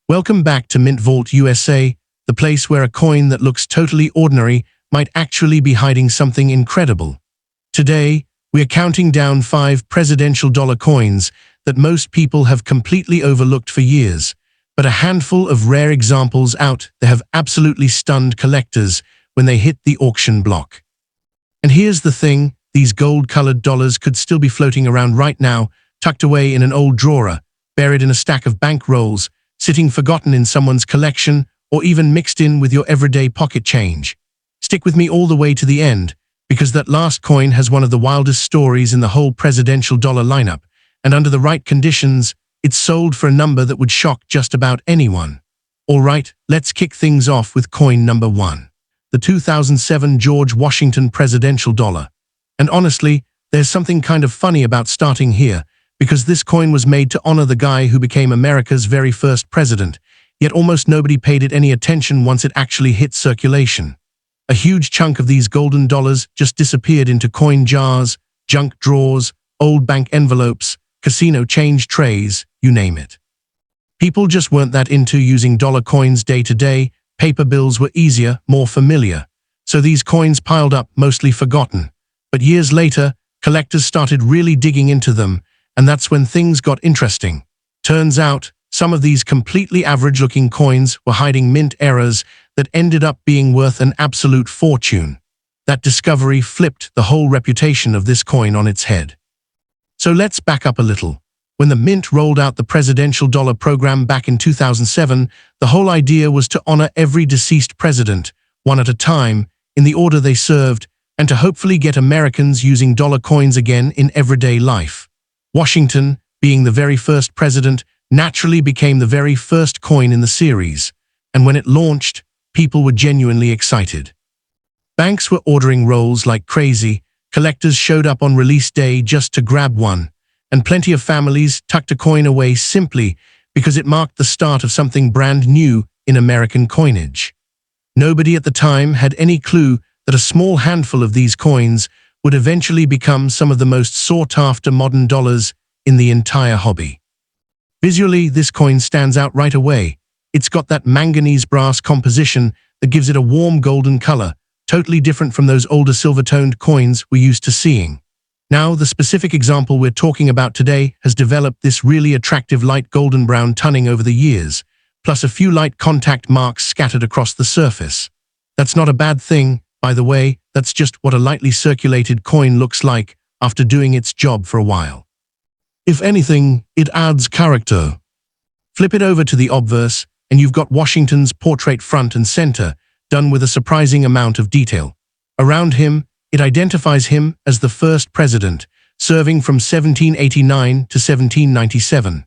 Welcome back to Mint Vault USA, the place where a coin that looks totally ordinary might actually be hiding something incredible. Today, we are counting down 5 presidential dollar coins that most people have completely overlooked for years, but a handful of rare examples out there have absolutely stunned collectors when they hit the auction block. And here's the thing, these gold-colored dollars could still be floating around right now, tucked away in an old drawer, buried in a stack of bank rolls, sitting forgotten in someone's collection, or even mixed in with your everyday pocket change. Stick with me all the way to the end, because that last coin has one of the wildest stories in the whole presidential dollar lineup, and under the right conditions, it's sold for a number that would shock just about anyone. Alright, let's kick things off with coin number 1. The 2007 George Washington presidential dollar. And honestly, there's something kind of funny about starting here, because this coin was made to honor the guy who became America's very first president, yet almost nobody paid it any attention once it actually hit circulation. A huge chunk of these golden dollars just disappeared into coin jars, junk drawers, old bank envelopes, casino change trays, you name it. People just weren't that into using dollar coins day to day. Paper bills were easier, more familiar. So these coins piled up, mostly forgotten. But years later, collectors started really digging into them, and that's when things got interesting. Turns out, some of these completely average-looking coins were hiding mint errors that ended up being worth an absolute fortune. That discovery flipped the whole reputation of this coin on its head. So let's back up a little. When the Mint rolled out the presidential dollar program back in 2007, the whole idea was to honor every deceased president, one at a time, in the order they served, and to hopefully get Americans using dollar coins again in everyday life. Washington, being the very first president, naturally became the very first coin in the series, and when it launched, people were genuinely excited. Banks were ordering rolls like crazy, collectors showed up on release day just to grab one, and plenty of families tucked a coin away simply because it marked the start of something brand new in American coinage. Nobody at the time had any clue that a small handful of these coins would eventually become some of the most sought-after modern dollars in the entire hobby. Visually, this coin stands out right away. It's got that manganese brass composition that gives it a warm golden color, totally different from those older silver-toned coins we're used to seeing. Now, the specific example we're talking about today has developed this really attractive light golden brown toning over the years, plus a few light contact marks scattered across the surface. That's not a bad thing, by the way, that's just what a lightly circulated coin looks like after doing its job for a while. If anything, it adds character. Flip it over to the obverse, and you've got Washington's portrait front and center, done with a surprising amount of detail. Around him, it identifies him as the first president, serving from 1789 to 1797.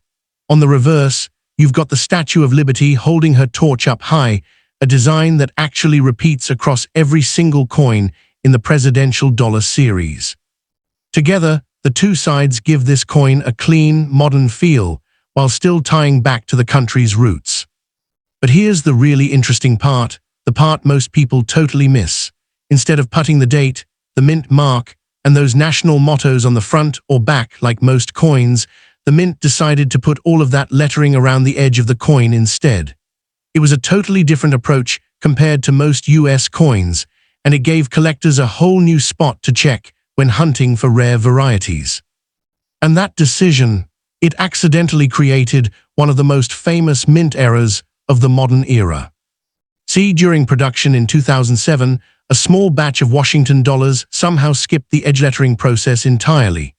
On the reverse, you've got the Statue of Liberty holding her torch up high, a design that actually repeats across every single coin in the presidential dollar series. Together, the two sides give this coin a clean, modern feel, while still tying back to the country's roots. But here's the really interesting part, the part most people totally miss. Instead of putting the date, the mint mark, and those national mottos on the front or back like most coins, the mint decided to put all of that lettering around the edge of the coin instead. It was a totally different approach compared to most US coins, and it gave collectors a whole new spot to check when hunting for rare varieties. And that decision, it accidentally created one of the most famous mint errors of the modern era. See, during production in 2007, a small batch of Washington dollars somehow skipped the edge lettering process entirely.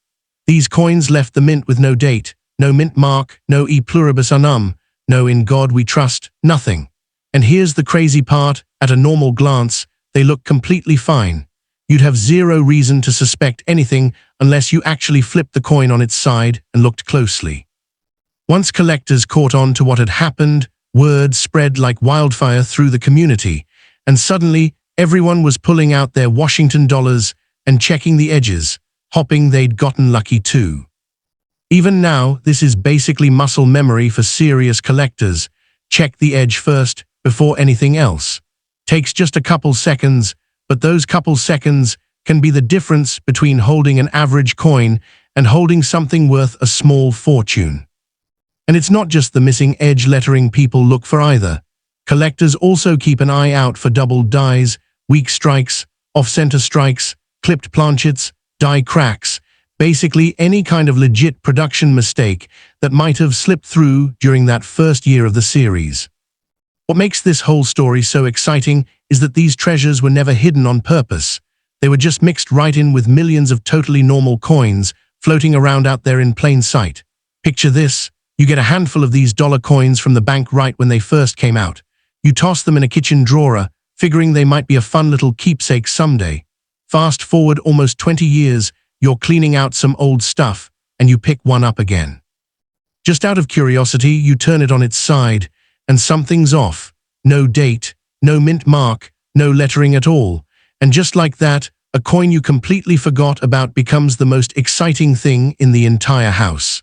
These coins left the mint with no date, no mint mark, no e pluribus unum, no in God we trust, nothing. And here's the crazy part, at a normal glance, they look completely fine. You'd have zero reason to suspect anything unless you actually flipped the coin on its side and looked closely. Once collectors caught on to what had happened, word spread like wildfire through the community, and suddenly everyone was pulling out their Washington dollars and checking the edges, hoping they'd gotten lucky too. Even now, this is basically muscle memory for serious collectors. Check the edge first, before anything else. Takes just a couple seconds, but those couple seconds can be the difference between holding an average coin and holding something worth a small fortune. And it's not just the missing edge lettering people look for either. Collectors also keep an eye out for doubled dies, weak strikes, off-center strikes, clipped planchets, die cracks, basically any kind of legit production mistake that might have slipped through during that first year of the series. What makes this whole story so exciting is that these treasures were never hidden on purpose. They were just mixed right in with millions of totally normal coins floating around out there in plain sight. Picture this. You get a handful of these dollar coins from the bank right when they first came out. You toss them in a kitchen drawer, figuring they might be a fun little keepsake someday. Fast forward almost 20 years, you're cleaning out some old stuff, and you pick one up again. Just out of curiosity, you turn it on its side, and something's off. No date, no mint mark, no lettering at all. And just like that, a coin you completely forgot about becomes the most exciting thing in the entire house.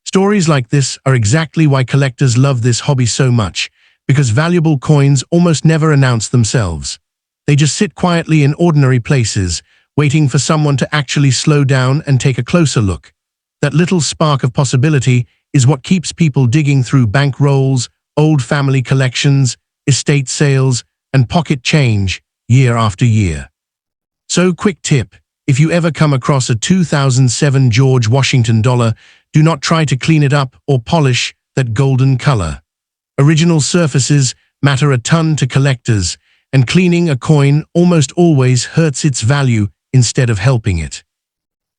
Stories like this are exactly why collectors love this hobby so much, because valuable coins almost never announce themselves. They just sit quietly in ordinary places, waiting for someone to actually slow down and take a closer look. That little spark of possibility is what keeps people digging through bank rolls, old family collections, estate sales, and pocket change year after year. So, quick tip, if you ever come across a 2007 George Washington dollar, do not try to clean it up or polish that golden color. Original surfaces matter a ton to collectors, and cleaning a coin almost always hurts its value instead of helping it.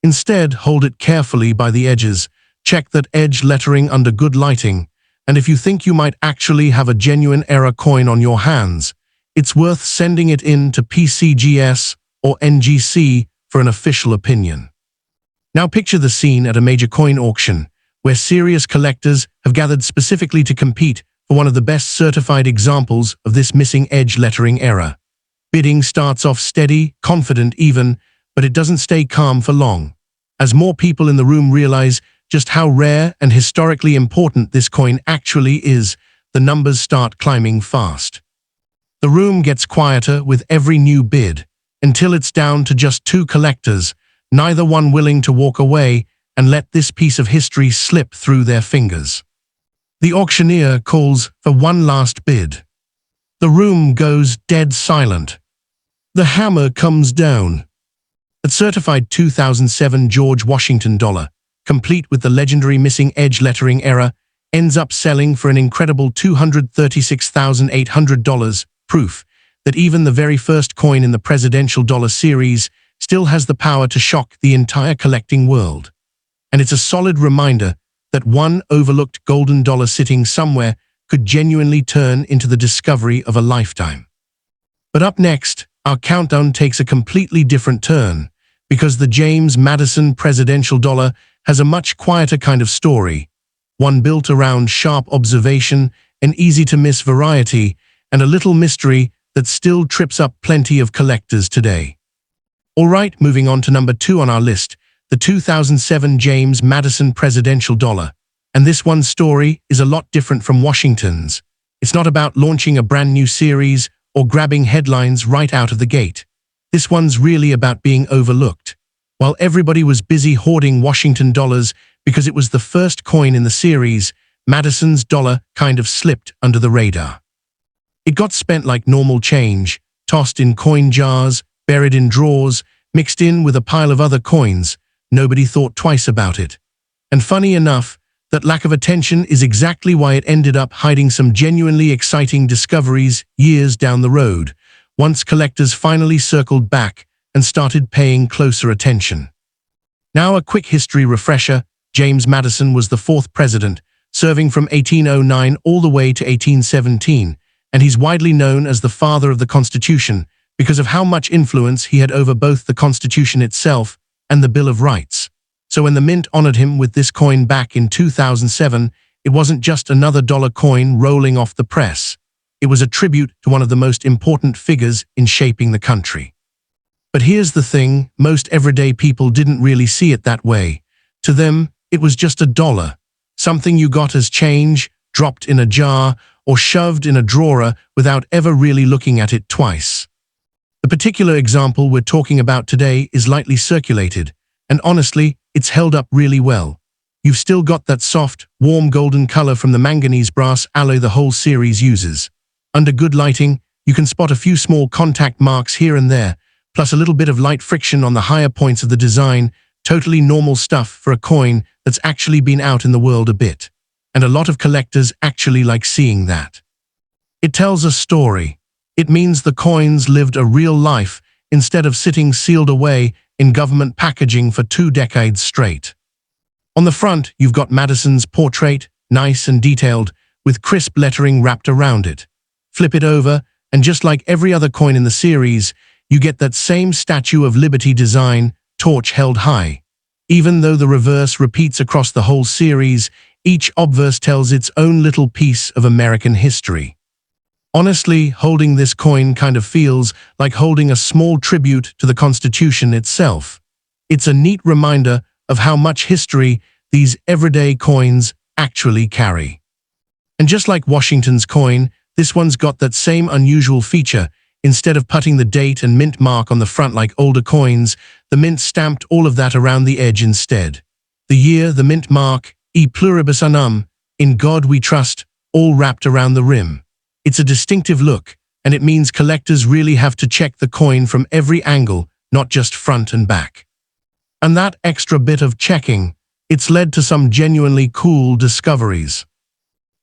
Instead, hold it carefully by the edges, check that edge lettering under good lighting, and if you think you might actually have a genuine error coin on your hands, it's worth sending it in to PCGS or NGC for an official opinion. Now picture the scene at a major coin auction, where serious collectors have gathered specifically to compete for one of the best certified examples of this missing edge lettering error. Bidding starts off steady, confident even, but it doesn't stay calm for long. As more people in the room realize just how rare and historically important this coin actually is, the numbers start climbing fast. The room gets quieter with every new bid, until it's down to just two collectors, neither one willing to walk away and let this piece of history slip through their fingers. The auctioneer calls for one last bid. The room goes dead silent. The hammer comes down. That certified 2007 George Washington dollar, complete with the legendary missing edge lettering error, ends up selling for an incredible $236,800, proof that even the very first coin in the presidential dollar series still has the power to shock the entire collecting world. And it's a solid reminder that one overlooked golden dollar sitting somewhere could genuinely turn into the discovery of a lifetime. But up next, our countdown takes a completely different turn, because the James Madison presidential dollar has a much quieter kind of story, one built around sharp observation, an easy-to-miss variety, and a little mystery that still trips up plenty of collectors today. Alright, moving on to number 2 on our list, the 2007 James Madison presidential dollar. And this one's story is a lot different from Washington's. It's not about launching a brand new series or grabbing headlines right out of the gate. This one's really about being overlooked. While everybody was busy hoarding Washington dollars because it was the first coin in the series, Madison's dollar kind of slipped under the radar. It got spent like normal change, tossed in coin jars, buried in drawers, mixed in with a pile of other coins. Nobody thought twice about it. And funny enough, that lack of attention is exactly why it ended up hiding some genuinely exciting discoveries years down the road, once collectors finally circled back and started paying closer attention. Now a quick history refresher. James Madison was the 4th president, serving from 1809 all the way to 1817, and he's widely known as the father of the Constitution because of how much influence he had over both the Constitution itself and the Bill of Rights. So when the mint honored him with this coin back in 2007, it wasn't just another dollar coin rolling off the press. It was a tribute to one of the most important figures in shaping the country. But here's the thing, most everyday people didn't really see it that way. To them, it was just a dollar, something you got as change, dropped in a jar, or shoved in a drawer without ever really looking at it twice. The particular example we're talking about today is lightly circulated, and honestly, it's held up really well. you've still got that soft, warm golden color from the manganese brass alloy the whole series uses. Under good lighting, you can spot a few small contact marks here and there, plus a little bit of light friction on the higher points of the design, totally normal stuff for a coin that's actually been out in the world a bit. And a lot of collectors actually like seeing that. It tells a story. It means the coins lived a real life instead of sitting sealed away in government packaging for 2 decades straight. On the front, you've got Madison's portrait, nice and detailed, with crisp lettering wrapped around it. Flip it over, and just like every other coin in the series, you get that same Statue of Liberty design, torch held high. Even though the reverse repeats across the whole series, each obverse tells its own little piece of American history. Honestly, holding this coin kind of feels like holding a small tribute to the Constitution itself. It's a neat reminder of how much history these everyday coins actually carry. And just like Washington's coin, this one's got that same unusual feature. Instead of putting the date and mint mark on the front like older coins, the mint stamped all of that around the edge instead. The year, the mint mark, E pluribus unum, in God we trust, all wrapped around the rim. It's a distinctive look, and it means collectors really have to check the coin from every angle, not just front and back. And that extra bit of checking, it's led to some genuinely cool discoveries.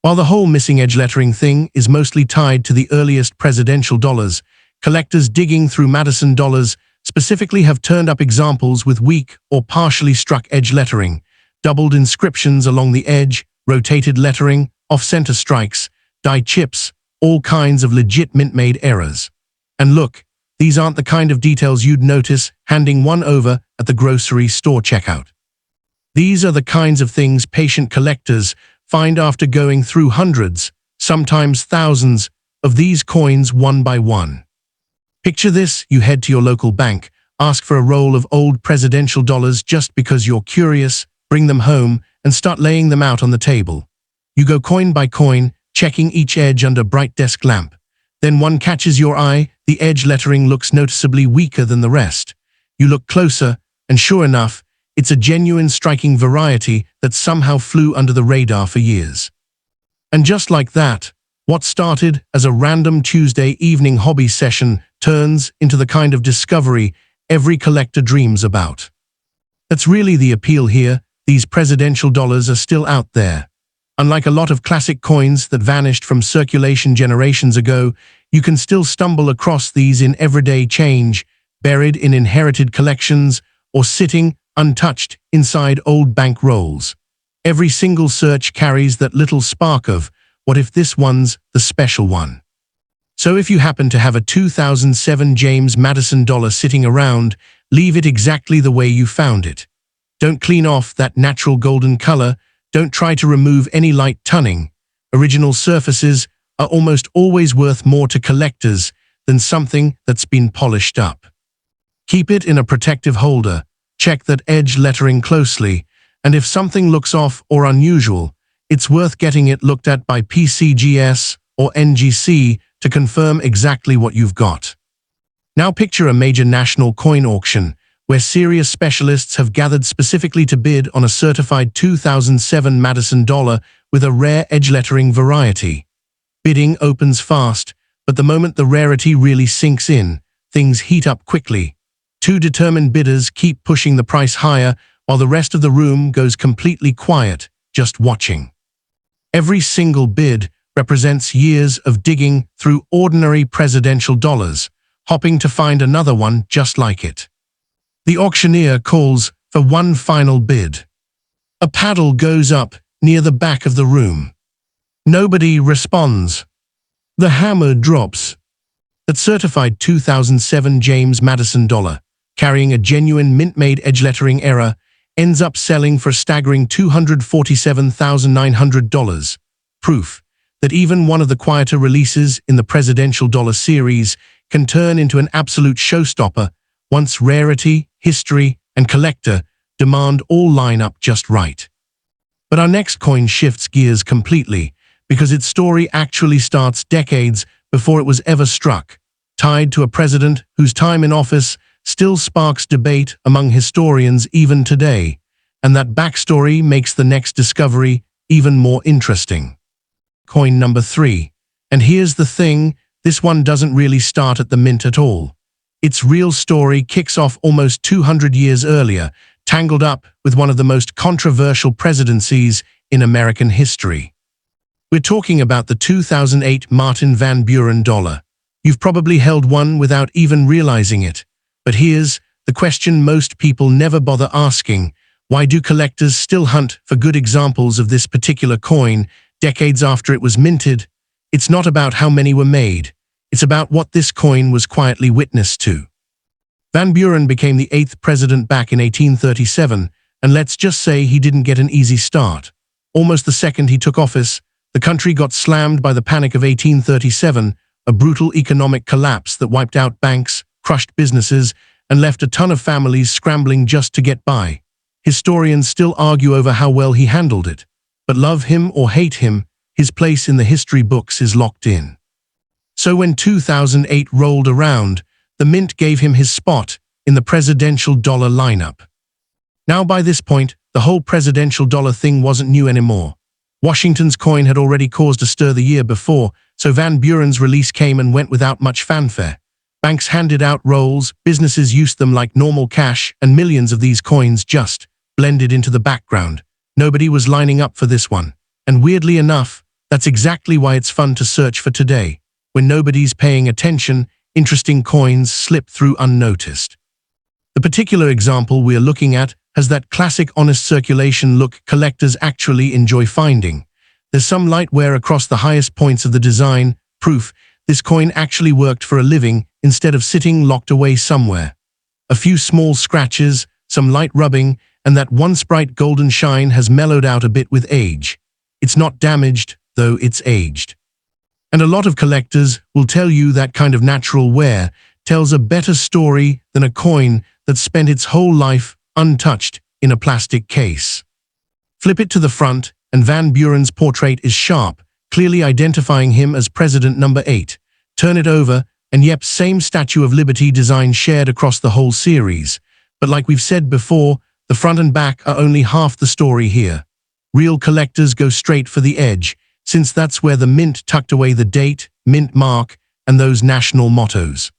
While the whole missing edge lettering thing is mostly tied to the earliest presidential dollars, collectors digging through Madison dollars specifically have turned up examples with weak or partially struck edge lettering, doubled inscriptions along the edge, rotated lettering, off-center strikes, die chips, all kinds of legit mint-made errors. And look, these aren't the kind of details you'd notice handing one over at the grocery store checkout. These are the kinds of things patient collectors find after going through hundreds, sometimes thousands, of these coins one by one. Picture this: you head to your local bank, ask for a roll of old presidential dollars just because you're curious, bring them home, and start laying them out on the table. You go coin by coin, checking each edge under bright desk lamp. Then one catches your eye, the edge lettering looks noticeably weaker than the rest. You look closer, and sure enough, it's a genuine striking variety that somehow flew under the radar for years. And just like that, what started as a random Tuesday evening hobby session turns into the kind of discovery every collector dreams about. That's really the appeal here. These presidential dollars are still out there. Unlike a lot of classic coins that vanished from circulation generations ago, you can still stumble across these in everyday change, buried in inherited collections, or sitting untouched inside old bank rolls. Every single search carries that little spark of, what if this one's the special one? So if you happen to have a 2007 James Madison dollar sitting around, leave it exactly the way you found it. Don't clean off that natural golden color. Don't try to remove any light tunning. Original surfaces are almost always worth more to collectors than something that's been polished up. Keep it in a protective holder. Check that edge lettering closely, and if something looks off or unusual, it's worth getting it looked at by PCGS or NGC to confirm exactly what you've got. Now picture a major national coin auction where serious specialists have gathered specifically to bid on a certified 2007 Madison dollar with a rare edge lettering variety. Bidding opens fast, but the moment the rarity really sinks in, things heat up quickly. Two determined bidders keep pushing the price higher while the rest of the room goes completely quiet, just watching. Every single bid represents years of digging through ordinary presidential dollars, hoping to find another one just like it. The auctioneer calls for one final bid. A paddle goes up near the back of the room. Nobody responds. The hammer drops. That certified 2007 James Madison dollar, carrying a genuine mint-made edge lettering error, ends up selling for a staggering $247,900. Proof that even one of the quieter releases in the presidential dollar series can turn into an absolute showstopper once rarity, history, and collector demand all line up just right. But our next coin shifts gears completely, because its story actually starts decades before it was ever struck, tied to a president whose time in office still sparks debate among historians even today. And that backstory makes the next discovery even more interesting. Coin number 3. And here's the thing, this one doesn't really start at the mint at all. Its real story kicks off almost 200 years earlier, tangled up with one of the most controversial presidencies in American history. We're talking about the 2008 Martin Van Buren dollar. You've probably held one without even realizing it. But here's the question most people never bother asking. Why do collectors still hunt for good examples of this particular coin decades after it was minted? It's not about how many were made. It's about what this coin was quietly witness to. Van Buren became the 8th president back in 1837, and let's just say he didn't get an easy start. Almost the second he took office, the country got slammed by the Panic of 1837, a brutal economic collapse that wiped out banks, crushed businesses, and left a ton of families scrambling just to get by. Historians still argue over how well he handled it, but love him or hate him, his place in the history books is locked in. So when 2008 rolled around, the mint gave him his spot in the presidential dollar lineup. Now by this point, the whole presidential dollar thing wasn't new anymore. Washington's coin had already caused a stir the year before, so Van Buren's release came and went without much fanfare. Banks handed out rolls, businesses used them like normal cash, and millions of these coins just blended into the background. Nobody was lining up for this one. And weirdly enough, that's exactly why it's fun to search for today. When nobody's paying attention, interesting coins slip through unnoticed. The particular example we're looking at has that classic honest circulation look collectors actually enjoy finding. There's some light wear across the highest points of the design, proof this coin actually worked for a living instead of sitting locked away somewhere. A few small scratches, some light rubbing, and that once bright golden shine has mellowed out a bit with age. It's not damaged, though it's aged. And a lot of collectors will tell you that kind of natural wear tells a better story than a coin that spent its whole life untouched in a plastic case. Flip it to the front, and Van Buren's portrait is sharp, clearly identifying him as President number 8. Turn it over, and yep, same Statue of Liberty design shared across the whole series. But like we've said before, the front and back are only half the story here. Real collectors go straight for the edge, since that's where the mint tucked away the date, mint mark, and those national mottos.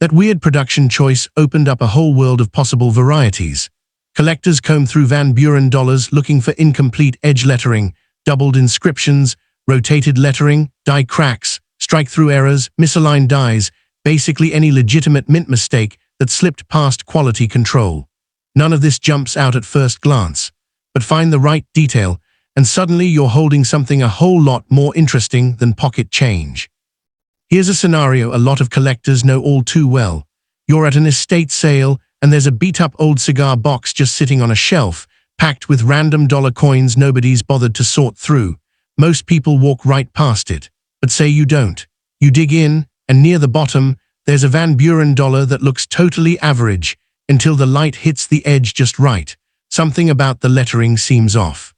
That weird production choice opened up a whole world of possible varieties. Collectors comb through Van Buren dollars looking for incomplete edge lettering, doubled inscriptions, rotated lettering, die cracks, strike-through errors, misaligned dies, basically any legitimate mint mistake that slipped past quality control. None of this jumps out at first glance, but find the right detail, and suddenly you're holding something a whole lot more interesting than pocket change. Here's a scenario a lot of collectors know all too well. You're at an estate sale, and there's a beat-up old cigar box just sitting on a shelf, packed with random dollar coins nobody's bothered to sort through. Most people walk right past it, but say you don't. You dig in, and near the bottom, there's a Van Buren dollar that looks totally average, until the light hits the edge just right. Something about the lettering seems off.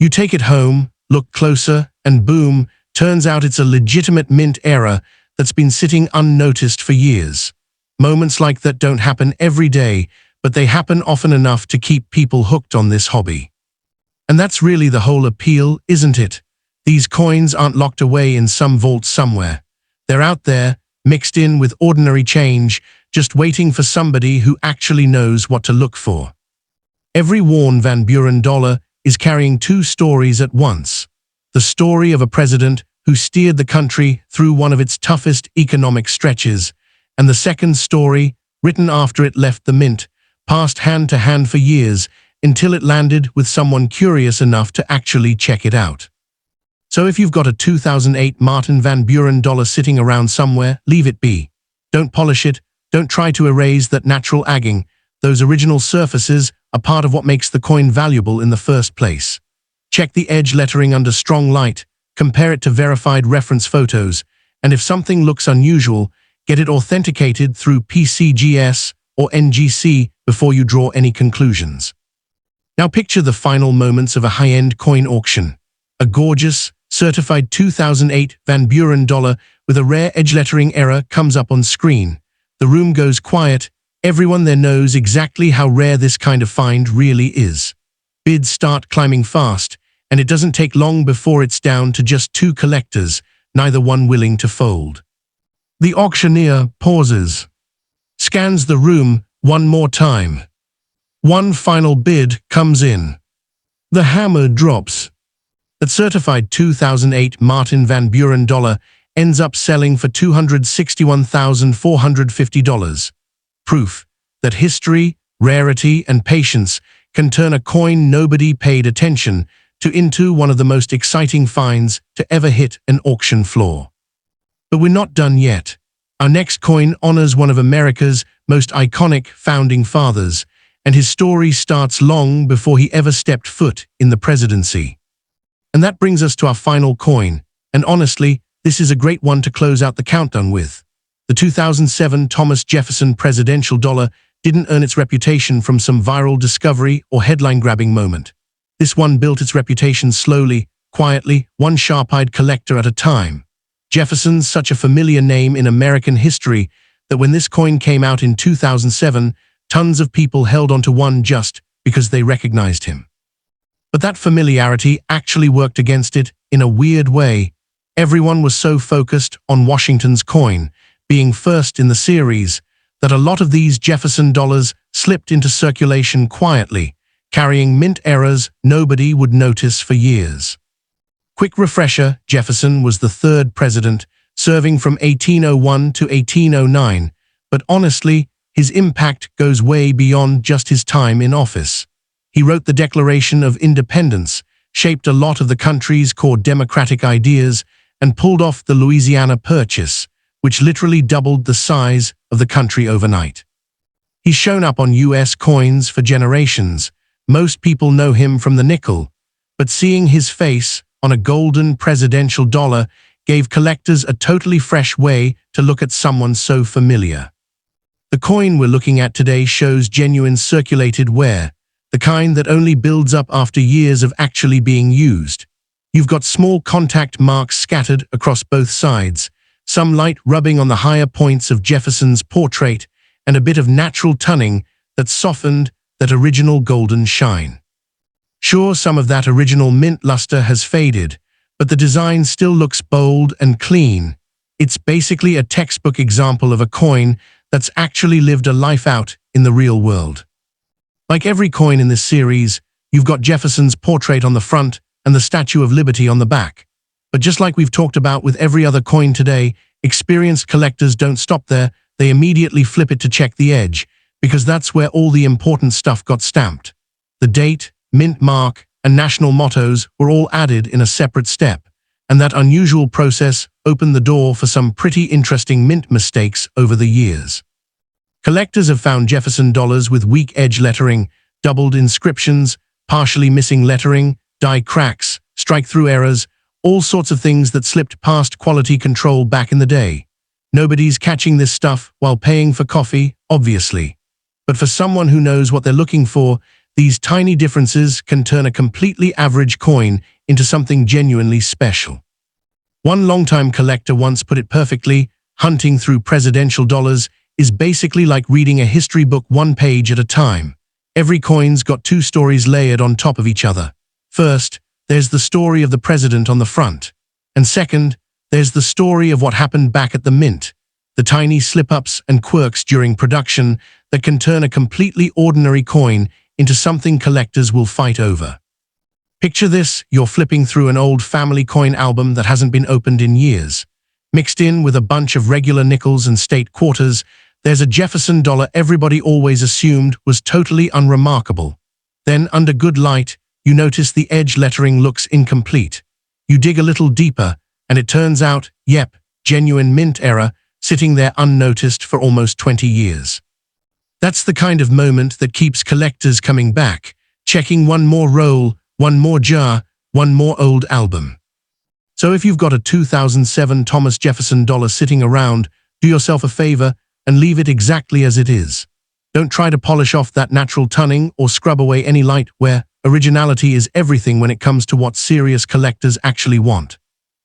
You take it home, look closer, and boom, turns out it's a legitimate mint error that's been sitting unnoticed for years. Moments like that don't happen every day, but they happen often enough to keep people hooked on this hobby. And that's really the whole appeal, isn't it? These coins aren't locked away in some vault somewhere. They're out there, mixed in with ordinary change, just waiting for somebody who actually knows what to look for. Every worn Van Buren dollar is carrying two stories at once. The story of a president who steered the country through one of its toughest economic stretches, and the second story, written after it left the mint, passed hand to hand for years until it landed with someone curious enough to actually check it out. So if you've got a 2008 Martin Van Buren dollar sitting around somewhere, leave it be. Don't polish it, don't try to erase that natural agging. Those original surfaces are part of what makes the coin valuable in the first place. Check the edge lettering under strong light, compare it to verified reference photos, and if something looks unusual, get it authenticated through PCGS or NGC before you draw any conclusions. Now picture the final moments of a high-end coin auction. A gorgeous, certified 2008 Van Buren dollar with a rare edge lettering error comes up on screen. The room goes quiet, Everyone there knows exactly how rare this kind of find really is. Bids start climbing fast, and it doesn't take long before it's down to just two collectors, neither one willing to fold. The auctioneer pauses, scans the room one more time. One final bid comes in. The hammer drops. That certified 2008 Martin Van Buren dollar ends up selling for $261,450. Proof that history, rarity, and patience can turn a coin nobody paid attention to into one of the most exciting finds to ever hit an auction floor. But we're not done yet. Our next coin honors one of America's most iconic founding fathers, and his story starts long before he ever stepped foot in the presidency. And that brings us to our final coin, and honestly, this is a great one to close out the countdown with. The 2007 Thomas Jefferson presidential dollar didn't earn its reputation from some viral discovery or headline-grabbing moment. This one built its reputation slowly, quietly, one sharp-eyed collector at a time. Jefferson's such a familiar name in American history that when this coin came out in 2007, tons of people held onto one just because they recognized him. But that familiarity actually worked against it in a weird way. Everyone was so focused on Washington's coin being first in the series that a lot of these Jefferson dollars slipped into circulation quietly, carrying mint errors nobody would notice for years. Quick refresher, Jefferson was the third president, serving from 1801 to 1809, but honestly, his impact goes way beyond just his time in office. He wrote the Declaration of Independence, shaped a lot of the country's core democratic ideas, and pulled off the Louisiana Purchase, which literally doubled the size of the country overnight. He's shown up on US coins for generations. Most people know him from the nickel, but seeing his face on a golden presidential dollar gave collectors a totally fresh way to look at someone so familiar. The coin we're looking at today shows genuine circulated wear, the kind that only builds up after years of actually being used. You've got small contact marks scattered across both sides, some light rubbing on the higher points of Jefferson's portrait, and a bit of natural tunning that softened that original golden shine. Sure, some of that original mint luster has faded, but the design still looks bold and clean. It's basically a textbook example of a coin that's actually lived a life out in the real world. Like every coin in this series, you've got Jefferson's portrait on the front and the Statue of Liberty on the back. But just like we've talked about with every other coin today, experienced collectors don't stop there. They immediately flip it to check the edge, because that's where all the important stuff got stamped. The date, mint mark, and national mottos were all added in a separate step, and that unusual process opened the door for some pretty interesting mint mistakes over the years. Collectors have found Jefferson dollars with weak edge lettering, doubled inscriptions, partially missing lettering, die cracks, strike-through errors, all sorts of things that slipped past quality control back in the day. Nobody's catching this stuff while paying for coffee, obviously. But for someone who knows what they're looking for, these tiny differences can turn a completely average coin into something genuinely special. One longtime collector once put it perfectly: hunting through presidential dollars is basically like reading a history book one page at a time. Every coin's got two stories layered on top of each other. First, there's the story of the president on the front. And second, there's the story of what happened back at the mint, the tiny slip-ups and quirks during production that can turn a completely ordinary coin into something collectors will fight over. Picture this: you're flipping through an old family coin album that hasn't been opened in years. Mixed in with a bunch of regular nickels and state quarters, there's a Jefferson dollar everybody always assumed was totally unremarkable. Then, under good light, you notice the edge lettering looks incomplete. You dig a little deeper, and it turns out, yep, genuine mint error, sitting there unnoticed for almost 20 years. That's the kind of moment that keeps collectors coming back, checking one more roll, one more jar, one more old album. So if you've got a 2007 Thomas Jefferson dollar sitting around, do yourself a favor and leave it exactly as it is. Don't try to polish off that natural tunning or scrub away any light wear. Originality is everything when it comes to what serious collectors actually want.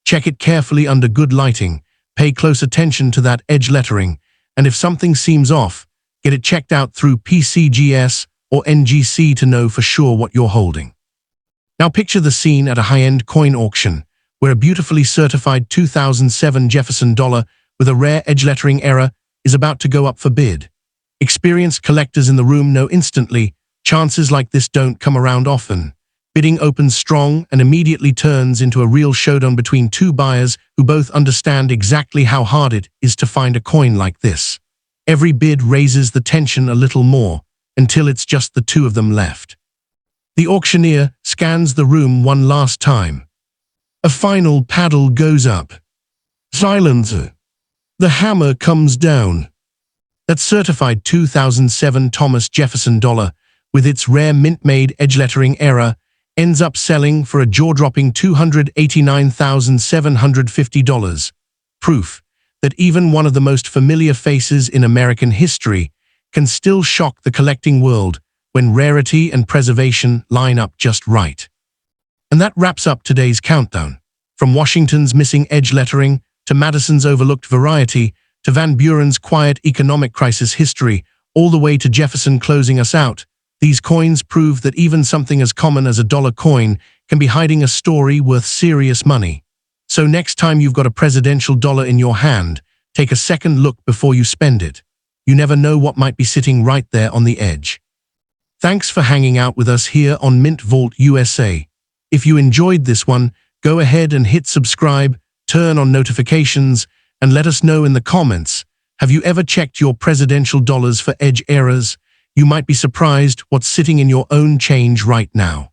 Check it carefully under good lighting, pay close attention to that edge lettering, and if something seems off, Get it checked out through PCGS or NGC to know for sure what you're holding. Now picture the scene at a high-end coin auction, where a beautifully certified 2007 Jefferson dollar with a rare edge lettering error is about to go up for bid. Experienced collectors in the room know instantly, chances like this don't come around often. Bidding opens strong and immediately turns into a real showdown between two buyers who both understand exactly how hard it is to find a coin like this. Every bid raises the tension a little more, until it's just the two of them left. The auctioneer scans the room one last time. A final paddle goes up. Silence. The hammer comes down. That certified 2007 Thomas Jefferson dollar, with its rare mint-made edge lettering error, ends up selling for a jaw-dropping $289,750. Proof that even one of the most familiar faces in American history can still shock the collecting world when rarity and preservation line up just right. And that wraps up today's countdown. From Washington's missing edge lettering, to Madison's overlooked variety, to Van Buren's quiet economic crisis history, all the way to Jefferson closing us out, these coins prove that even something as common as a dollar coin can be hiding a story worth serious money. So next time you've got a presidential dollar in your hand, take a second look before you spend it. You never know what might be sitting right there on the edge. Thanks for hanging out with us here on Mint Vault USA. If you enjoyed this one, go ahead and hit subscribe, turn on notifications, and let us know in the comments. Have you ever checked your presidential dollars for edge errors? You might be surprised what's sitting in your own change right now.